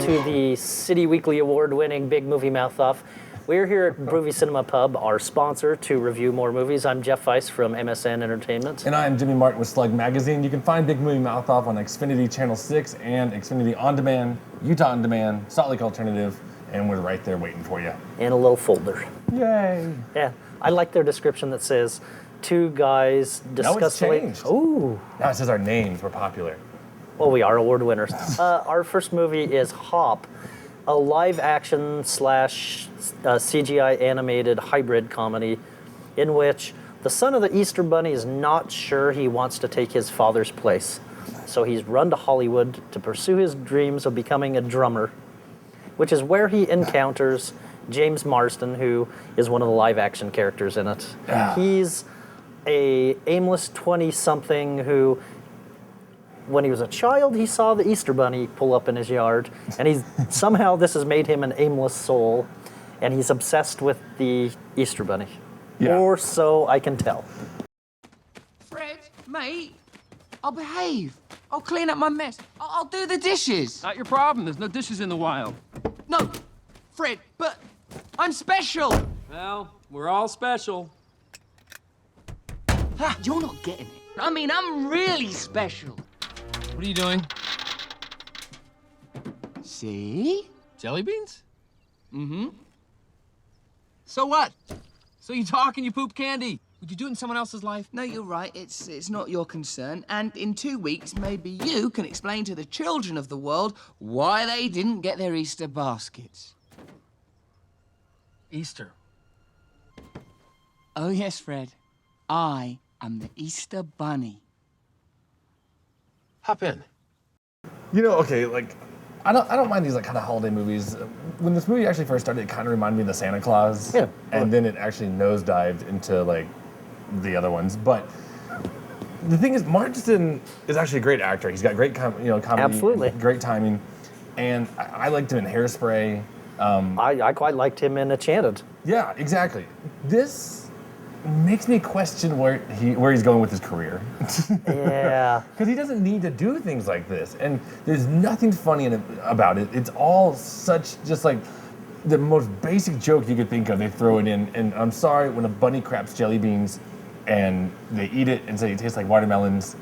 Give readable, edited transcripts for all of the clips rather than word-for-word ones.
to the City Weekly Award-winning Big Movie Mouth-Off. We're here at Movie Cinema Pub, our sponsor, to review more movies. I'm Jeff Weiss from MSN Entertainment. And I'm Jimmy Martin with Slug Magazine. You can find Big Movie Mouth Off on Xfinity Channel 6 and Xfinity On Demand, Utah On Demand, Salt Lake Alternative, and we're right there waiting for you. In a little folder. Yay! Yeah, I like their description that says, two guys discuss... No, it's changed. Ooh. Now it says our names were popular. Well, we are award winners. Our first movie is Hop, a live-action slash CGI animated hybrid comedy in which the son of the Easter Bunny is not sure he wants to take his father's place. So he's run to Hollywood to pursue his dreams of becoming a drummer, which is where he encounters James Marsden, who is one of the live-action characters in it. Yeah. He's a aimless 20-something who... when he was a child, he saw the Easter Bunny pull up in his yard, and somehow this has made him an aimless soul, and he's obsessed with the Easter Bunny. Yeah. Or so I can tell. Fred, mate, I'll behave. I'll clean up my mess. I'll do the dishes. Not your problem. There's no dishes in the wild. No, Fred, but I'm special. Well, we're all special. Ha, you're not getting it. I mean, I'm really special. What are you doing? See? Jelly beans? Mm-hmm. So what? So you talk and you poop candy. Would you do it in someone else's life? No, you're right. It's not your concern. And in 2 weeks, maybe you can explain to the children of the world why they didn't get their Easter baskets. Easter. Oh, yes, Fred. I am the Easter Bunny. Hop in. You know, okay, like, I don't mind these like kind of holiday movies. When this movie actually first started, it kind of reminded me of the Santa Claus. Yeah. And then it actually nosedived into like the other ones. But the thing is, Marsden is actually a great actor. He's got great comedy, Absolutely. great timing. And I liked him in Hairspray. I quite liked him in Enchanted. Yeah, exactly. This makes me question where he's going with his career. Yeah. Because he doesn't need to do things like this. And there's nothing funny about it. It's all such just like the most basic joke you could think of. They throw it in. And I'm sorry, when a bunny craps jelly beans and they eat it and say it tastes like watermelons,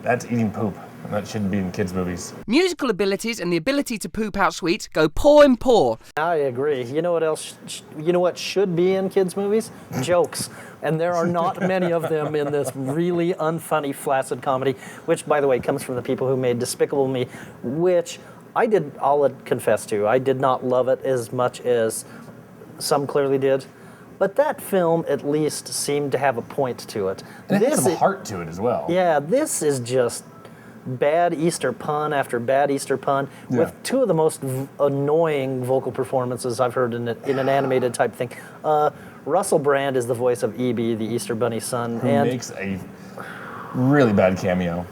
that's eating poop. And that shouldn't be in kids' movies. Musical abilities and the ability to poop out sweets go paw in paw. I agree. You know what else? You know what should be in kids' movies? Jokes. And there are not many of them in this really unfunny, flaccid comedy, which, by the way, comes from the people who made Despicable Me, which I'll confess to. I did not love it as much as some clearly did. But that film at least seemed to have a point to it. And it has some heart to it as well. Yeah, this is just bad Easter pun after bad Easter pun with two of the most annoying vocal performances I've heard in an animated type thing. Russell Brand is the voice of E.B., the Easter Bunny son. Who makes a really bad cameo.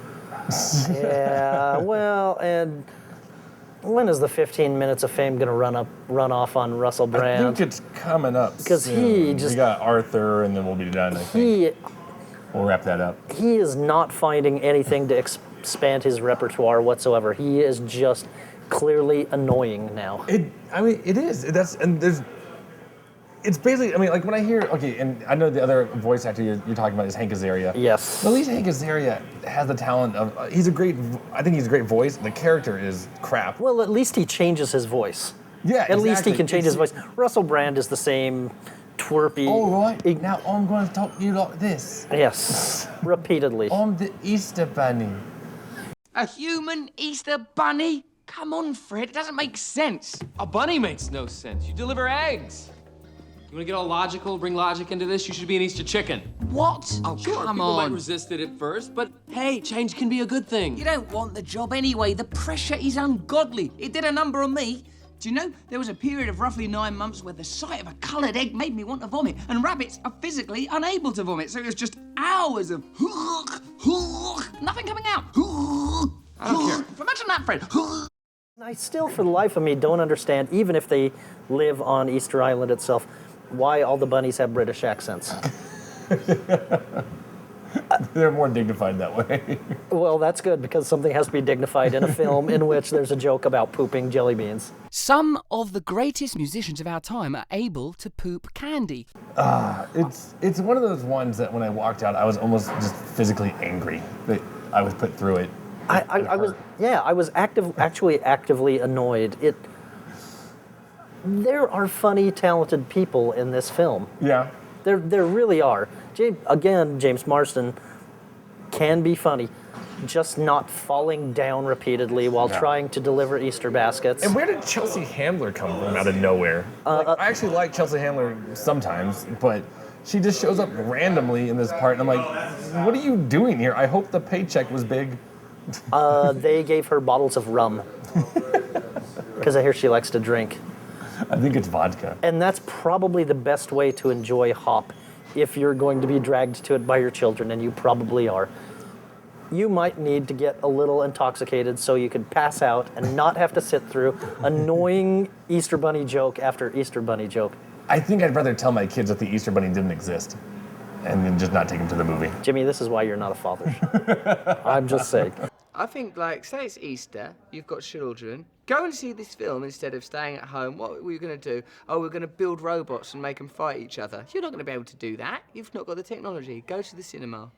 Yeah, well, and when is the 15 minutes of fame going to run off on Russell Brand? I think it's coming up Because soon. We got Arthur, and then we'll be done, I think. We'll wrap that up. He is not finding anything to expand his repertoire whatsoever. He is just clearly annoying now. It is. It's basically, like when I hear, okay, and I know the other voice actor you're talking about is Hank Azaria. Yes. But at least Hank Azaria has the talent of, I think he's a great voice. The character is crap. Well, at least he changes his voice. Yeah, At least he exactly. can change his voice. Russell Brand is the same twerpy. All right, now I'm going to talk to you like this. Yes, repeatedly. I'm the Easter Bunny. A human Easter Bunny? Come on, Fred, it doesn't make sense. A bunny makes no sense. You deliver eggs. You want to get all logical, bring logic into this? You should be an Easter chicken. What? Oh, Sure, come people might on. resist it at first, but hey, change can be a good thing. You don't want the job anyway. The pressure is ungodly. It did a number on me. Do you know, there was a period of roughly 9 months where the sight of a coloured egg made me want to vomit, and rabbits are physically unable to vomit, so it was just hours of nothing coming out. I don't care. Imagine that, Fred. I still, for the life of me, don't understand, even if they live on Easter Island itself, why all the bunnies have British accents. They're more dignified that way. Well, that's good because something has to be dignified in a film in which there's a joke about pooping jelly beans. Some of the greatest musicians of our time are able to poop candy. It's one of those ones that when I walked out, I was almost just physically angry that I was put through it. I was actually actively annoyed. There are funny, talented people in this film. Yeah. There really are. James Marsden can be funny, just not falling down repeatedly while trying to deliver Easter baskets. And where did Chelsea Handler come from out of nowhere? I actually like Chelsea Handler sometimes, but she just shows up randomly in this part, and I'm like, what are you doing here? I hope the paycheck was big. They gave her bottles of rum because I hear she likes to drink. I think it's vodka. And that's probably the best way to enjoy Hop if you're going to be dragged to it by your children, and you probably are. You might need to get a little intoxicated so you can pass out and not have to sit through annoying Easter Bunny joke after Easter Bunny joke. I think I'd rather tell my kids that the Easter Bunny didn't exist and then just not take them to the movie. Jimmy, this is why you're not a father. I'm just saying. I think, like, say it's Easter, you've got children, go and see this film instead of staying at home. What were you going to do? Oh, we're going to build robots and make them fight each other. You're not going to be able to do that. You've not got the technology. Go to the cinema.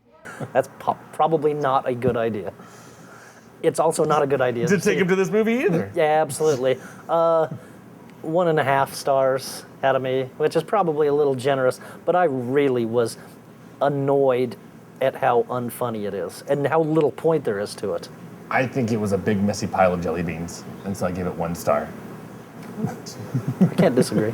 That's probably not a good idea. It's also not a good idea To take him to this movie either. Yeah, absolutely. 1.5 stars out of me, which is probably a little generous, but I really was annoyed at how unfunny it is and how little point there is to it. I think it was a big messy pile of jelly beans, and so I gave it 1 star. I can't disagree.